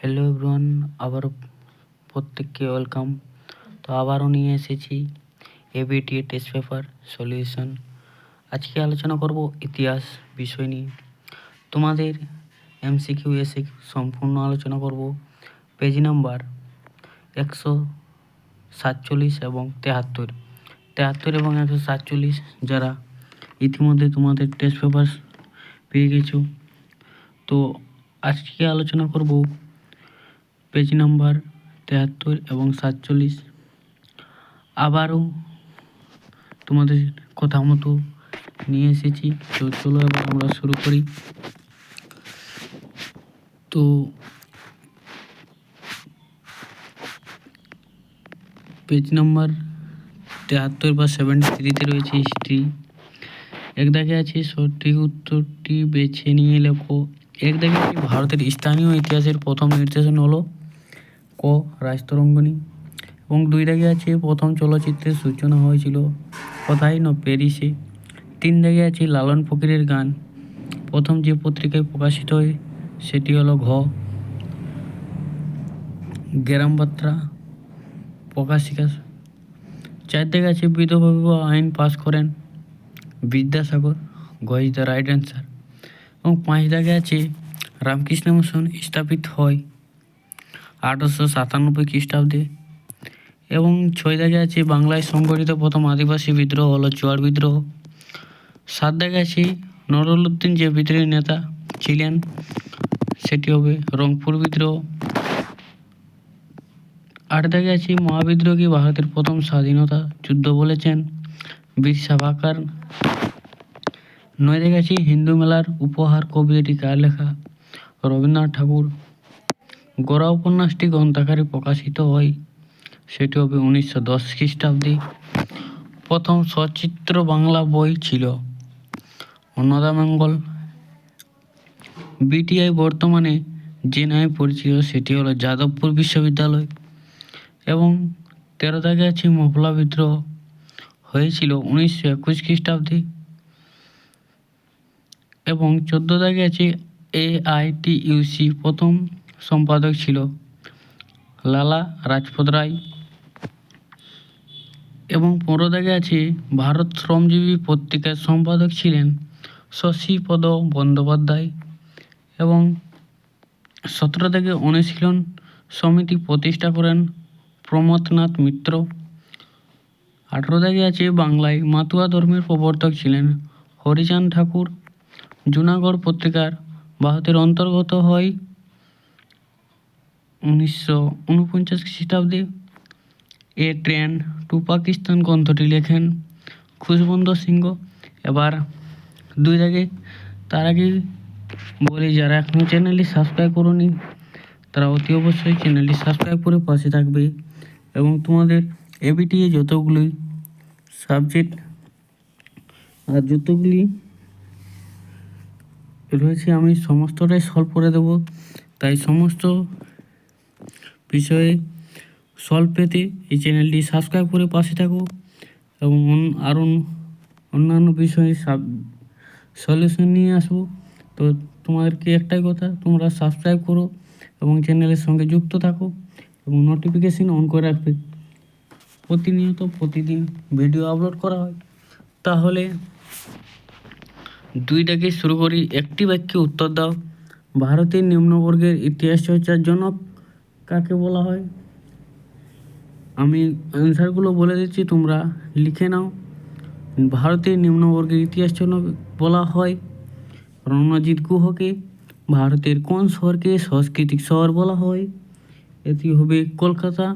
Hello everyone, আবারও প্রত্যেককে welcome. তো আবারও নিয়ে এসেছি এবিটিএ টেস্ট পেপার সলিউশন। আজকে আলোচনা করব ইতিহাস বিষয় নিয়ে। তোমাদের এমসিকিউ এসিকিউ সম্পূর্ণ আলোচনা করব। পেজ নাম্বার 147 এবং 73 এবং 147 যারা ইতিমধ্যে তোমাদের টেস্ট পেপার পেয়ে গেছো। তো আজকে আলোচনা করব পেজ নাম্বার 73 এবং 47। আবারও তোমাদের কথা মতো নিয়ে এসেছি। তো চলো এবার আমরা শুরু করি। তো পেজ নাম্বার 73 বা 73-তে রয়েছে হিস্ট্রি। এক দাগে আছে সঠিক উত্তরটি বেছে নিয়ে লেখো। এক দাগে আছে ভারতের স্থানীয় ইতিহাসের প্রথম নির্দেশন হলো ক রাজতরঙ্গিনী। এবং 2 দাগে আছে প্রথম চলচ্চিত্রের সূচনা হয়েছিল কোথায়? না প্যারিসে। 3 দাগে আছে লালন ফকিরের গান প্রথম যে পত্রিকায় প্রকাশিত হয় সেটি হলো ঘ গ্রামবার্তা প্রকাশিকা। 4 দাগে আছে বিধবা বিবাহ আইন পাস করেন বিদ্যাসাগর। গ ইজ দ্য রাইট অ্যান্সার। এবং 5 দাগে আছে রামকৃষ্ণ মিশন স্থাপিত হয় 1897 খ্রিস্টাব্দে। এবং 6 দাগে আছে বাংলায় সংগঠিত প্রথম আদিবাসী বিদ্রোহ হলো চুয়ার বিদ্রোহ। 7 দাগে আছে নরুল-উদ্দিন যে বিদ্রোহী নেতা ছিলেন সেটি হবে রংপুর বিদ্রোহ। 8 দাগে আছে মহাবিদ্রোহকে ভারতের প্রথম স্বাধীনতা যুদ্ধ বলেছেন বীর সাভারকর। 9 দাগে আছে হিন্দু মেলার উপহার কবিতাটি কার লেখা? রবীন্দ্রনাথ ঠাকুর। গোরা উপন্যাসটি গ্রন্থাকারে প্রকাশিত হয় সেটি হবে 1910 খ্রিস্টাব্দে। প্রথম সচিত্র বাংলা বই ছিল অন্নদামঙ্গল। বিটিআই বর্তমানে যে নামে পরিচিত সেটি হলো যাদবপুর বিশ্ববিদ্যালয়। এবং 13 দাগে আছে মফলা বিদ্রোহ হয়েছিল 1921 খ্রিস্টাব্দে। এবং 14 দাগে আছে AITUC প্রথম সম্পাদক ছিল লালা রাজপত রায়। এবং 15 দাগে আছে ভারত শ্রমজীবী পত্রিকার সম্পাদক ছিলেন শশীপদ বন্দ্যোপাধ্যায়। এবং 17 দাগে অনুশীলন সমিতি প্রতিষ্ঠা করেন প্রমথনাথ মিত্র। 18 দাগে আছে বাংলায় মাতুয়া ধর্মের প্রবর্তক ছিলেন হরিচাঁদ ঠাকুর। জুনাগড় পত্রিকার ভারতের অন্তর্গত হয় 1949 খ্রিস্টাব্দে। এ ট্রেন টু পাকিস্তান গ্রন্থটি লেখেন খুশবন্ত সিংহ। এবার 2 দাগে, তার আগে বলি যারা এখনও চ্যানেলটি সাবস্ক্রাইব করোনি তারা অতি অবশ্যই চ্যানেলটি সাবস্ক্রাইব করে পাশে থাকবে। এবং তোমাদের এবিটিএ যতগুলি সাবজেক্ট আর যতগুলি রয়েছে আমি সমস্তটাই সলভ করে দেব। তাই সমস্ত বিষয়ে সলভ পেতে এই চ্যানেলটি সাবস্ক্রাইব করে পাশে থাকো। এবং আরও অন্যান্য বিষয়ে সলিউশন নিয়ে আসবো। তো তোমাদেরকে একটাই কথা, তোমরা সাবস্ক্রাইব করো এবং চ্যানেলের সঙ্গে যুক্ত থাকো এবং নোটিফিকেশন অন করে রাখবে। প্রতিনিয়ত প্রতিদিন ভিডিও আপলোড করা হয়। তাহলে 2 দাগে শুরু করি। একটি বাক্যে উত্তর দাও। ভারতের নিম্নবর্গের ইতিহাস চর্চার জনক কাকে বলা হয়? আমি অ্যান্সারগুলো বলে দিচ্ছি, তোমরা লিখে নাও। ভারতের নিম্নবর্গের ইতিহাস জনক বলা হয় রণজিৎ গুহকে। ভারতের কোন শহরকে সাংস্কৃতিক শহর বলা হয়? এটি হবে কলকাতা।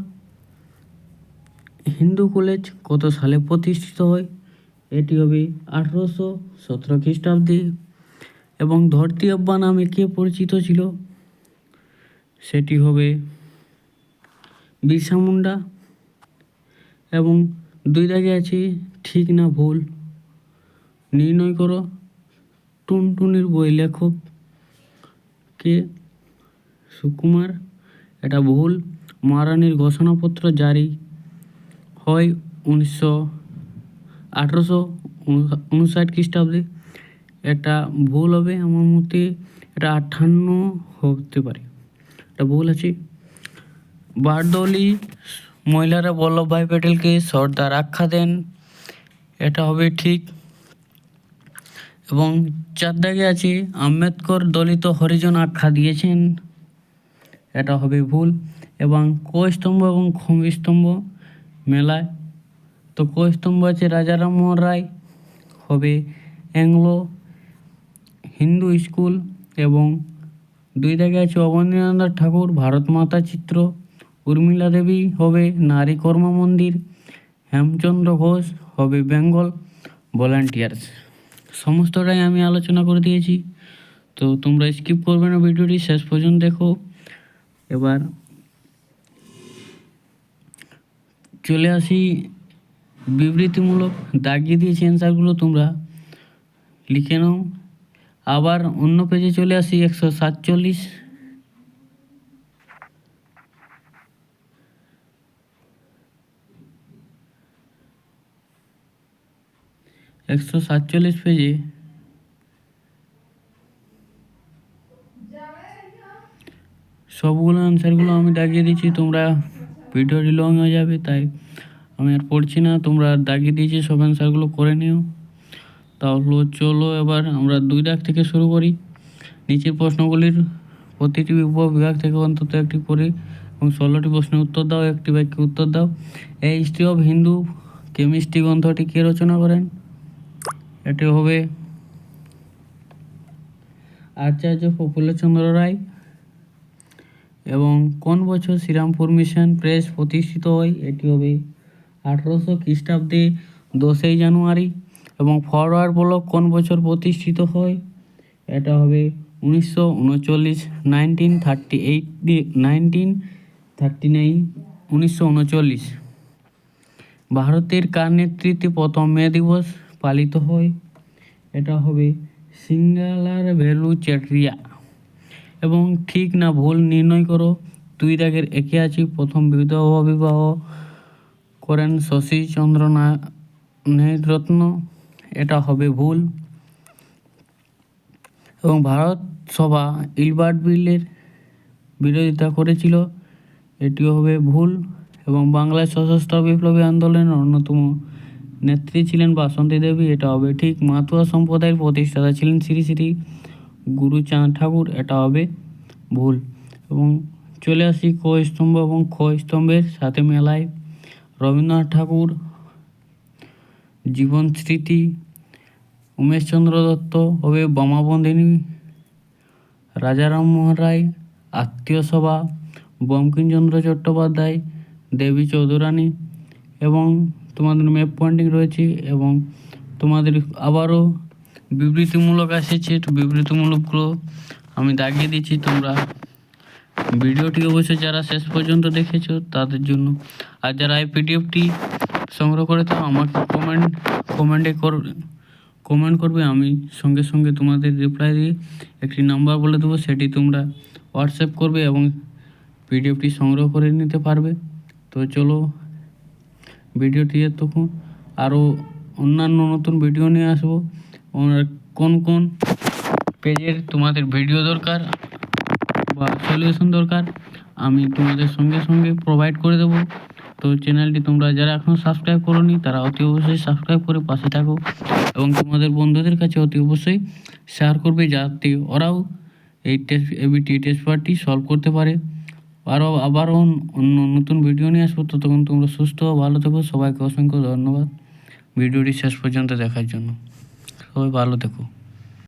হিন্দু কলেজ কত সালে প্রতিষ্ঠিত হয়? এটি হবে 1817 খ্রিস্টাব্দে। এবং ধরতি আব্বা নামে কে পরিচিত ছিল? সেটি হবে বিরসা মুন্ডা। এবং 2 দাগে আছে ঠিক না ভুল নির্ণয় করো। টুনটুনির বই লেখক কে? সুকুমার। এটা ভুল। মহারানীর ঘোষণাপত্র জারি হয় 1859 খ্রিস্টাব্দে। এটা ভুল হবে আমার মতে, এটা 58 হতে পারে। এটা ভুল আছে। বারদৌলি মহিলারা বল্লভভাই প্যাটেলকে সর্দার আখ্যা দেন, এটা হবে ঠিক। এবং 4 দাগে আছে আম্বেদকর দলিত হরিজন আখ্যা দিয়েছেন, এটা হবে ভুল। এবং ক স্তম্ভ এবং খ স্তম্ভ মেলায়, তো ক স্তম্ভ আছে রাজা রামমোহন রায়, হবে অ্যাংলো হিন্দু স্কুল। এবং 2 দাগে আছে অবনীন্দ্রনাথ ঠাকুর ভারত মাতা চিত্র, উর্মিলা দেবী হবে নারী কর্ম মন্দির, হেমচন্দ্র ঘোষ হবে বেঙ্গল ভলান্টিয়ার্স। সমস্তটাই আমি আলোচনা করে দিয়েছি, তো তোমরা স্কিপ করবে না, ভিডিওটি শেষ পর্যন্ত দেখো। এবার চলে আসি বিবৃতিমূলক, দাগিয়ে দিয়েছি অ্যান্সারগুলো, তোমরা লিখে নাও। আবার অন্য পেজে চলে আসি 147। 147 পেজে সবগুলো অ্যান্সারগুলো আমি দাগিয়ে দিচ্ছি। তোমরা ভিডিওটি লং হয়ে যাবে, তাই আমি আর পড়ছি না, তোমরা দাগিয়ে দিয়েছি সব অ্যান্সারগুলো করে নিও। তাহলে চলো এবার আমরা 2 দাগ থেকে শুরু করি। নিচের প্রশ্নগুলির প্রতিটি উপবিভাগ থেকে অন্তত একটি করে এবং 16টি প্রশ্নের উত্তর দাও, একটি বাক্যে উত্তর দাও। A history of Hindu chemistry গ্রন্থটি কে রচনা করেন? এটি হবে আচার্য প্রফুল্লচন্দ্র রায়। এবং কোন বছর শ্রীরামপুর মিশন প্রেস প্রতিষ্ঠিত হয়? এটি হবে 1800 খ্রিস্টাব্দে 10ই জানুয়ারি। এবং ফরওয়ার্ড ব্লক কোন বছর প্রতিষ্ঠিত হয়? এটা হবে 1939, 1939। ভারতের কার নেতৃত্বে প্রথম মে দিবস পালিত হয়? এটা হবে সিঙ্গালার ভেলু চেট্রিয়া। এবং ঠিক না ভুল নির্ণয় করো। 2 দাগের একে আছে প্রথম বিধবা বিবাহ করেন শশীচন্দ্র রত্ন, এটা হবে ভুল। এবং ভারত সভা ইলবার্ট বিলের বিরোধিতা করেছিল, এটিও হবে ভুল। এবং বাংলায় সশস্ত্র বিপ্লবী আন্দোলনের অন্যতম নেত্রী ছিলেন বাসন্তী দেবী, এটা হবে ঠিক। মাতুয়া সম্প্রদায়ের প্রতিষ্ঠাতা ছিলেন শ্রী শ্রী গুরুচাঁদ ঠাকুর, এটা হবে ভুল। এবং চলে আসি ক স্তম্ভ এবং খ স্তম্ভের সাথে মেলায়। রবীন্দ্রনাথ ঠাকুর জীবন স্মৃতি, উমেশচন্দ্র দত্ত হবে বোমাবন্দিনী, রাজা রামমোহন রায় আত্মীয় সভা, বঙ্কিমচন্দ্র চট্টোপাধ্যায় দেবী চৌধুরানী। এবং তোমাদের ম্যাপ পয়েন্টিং রয়েছে এবং তোমাদের আবারও বিবৃতিমূলক আসছে, বিবৃতিমূলকগুলো আমি দাগিয়ে দিচ্ছি। তোমরা ভিডিওটি অবশ্যই যারা শেষ পর্যন্ত দেখেছো তাদের জন্য, আর যারা এই পিডিএফটি সংগ্রহ করে তাও আমাকে কমেন্ট করবে, আমি সঙ্গে সঙ্গে তোমাদের রিপ্লাই দিয়ে একটি নাম্বার বলে দেবো, সেটি তোমরা হোয়াটসঅ্যাপ করবে এবং পিডিএফটি সংগ্রহ করে নিতে পারবে। তো চলো ভিডিওটি তখন আরও অন্যান্য নতুন ভিডিও নিয়ে আসবো। কোন কোন পেজের তোমাদের ভিডিও দরকার বা সলিউশন দরকার আমি তোমাদের সঙ্গে সঙ্গে প্রোভাইড করে দেবো। তো চ্যানেলটি তোমরা যারা এখনও সাবস্ক্রাইব করোনি তারা অতি অবশ্যই সাবস্ক্রাইব করে পাশে থাকো এবং তোমাদের বন্ধুদের কাছে অতি অবশ্যই শেয়ার করবে, যাতে ওরাও এই এবিটি টেস্ট পেপারটি সলভ করতে পারে। আবারও অন্য নতুন ভিডিও নিয়ে আসবো। ততক্ষণ তোমরা সুস্থ ও ভালো থেকো। সবাইকে অসংখ্য ধন্যবাদ ভিডিওটি শেষ পর্যন্ত দেখার জন্য। সবাই ভালো থেকো।